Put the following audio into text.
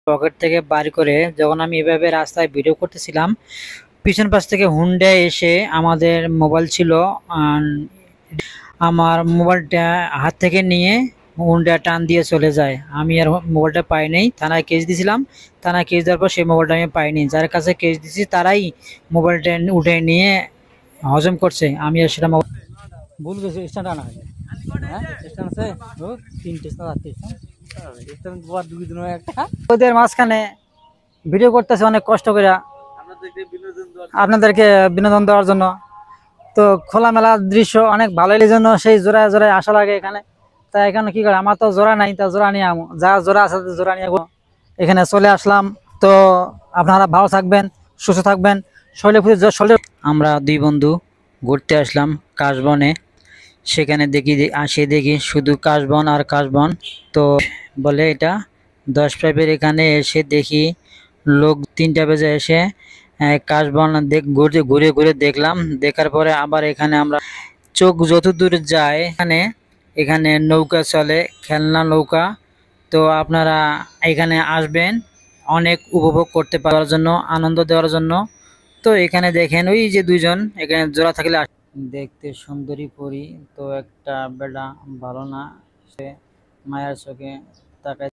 Pocket থেকে বার করে যখন আমি এভাবে রাস্তায় ভিডিও করতেছিলাম, পিছন পাশ থেকে হুন্ডা এসে আমাদের মোবাইল ছিল, আমার মোবাইলটা হাত থেকে নিয়ে হুন্ডা টান দিয়ে চলে যায়। আমি আর মোবাইলটা পাই নাই, থানায় কেস দিয়েছিলাম। থানায় কেস দেওয়ার পর সেই মোবাইলটা আমি পাইনি। যার কাছে কেস দিয়েছি তারাই মোবাইলটা উঠে নিয়ে হজম করছে। আমি আর সেটা ভুল গেছি। স্ট্যান্ড আনা হয়, হ্যাঁ স্ট্যান্ড আছে, ও তিনটে স্ট্যান্ড আছে, স্ট্যান্ড দুই দিন একটা ওদের মাঝখানে ভিডিও করতেছে অনেক কষ্ট করে আপনাদেরকে বিনোদন দেওয়ার জন্য। তো খোলামেলা দৃশ্য অনেক ভালো, এই জন্য সেই জোড়ায় জোড়ায় আসা লাগে এখানে। তা এখানে কি করে, আমার তো জোড়া নাই, তা জোড়া নিয়ে আমো, যা জোড়া আছে জোড়া নিয়ে এখানে চলে আসলাম। তো আপনারা ভালো থাকবেন, সুস্থ থাকবেন। আমরা দুই বন্ধু ঘুরতে আসলাম কাশবনে। সেখানে দেখি শুধু কাশবন আর কাশবন। তো বলে এটা 10 পাইপের। এখানে এসে দেখি লোক 3টা বেজে এসে কাশবন ঘুরে ঘুরে ঘুরে দেখলাম। দেখার পরে আবার এখানে আমরা চোখ যতদূর যায় এখানে এখানে নৌকা চলে, খেলনা নৌকা। তো আপনারা এখানে আসবেন অনেক উপভোগ করতে পারার জন্য, আনন্দ দেওয়ার জন্য। তো এখানে দেখেন ওই যে দুইজন এখানে জোড়া থাকলে দেখতে সুন্দরী পরি। তো একটা বেটা ভালো না, সে মায়ের চোখে তাকায়।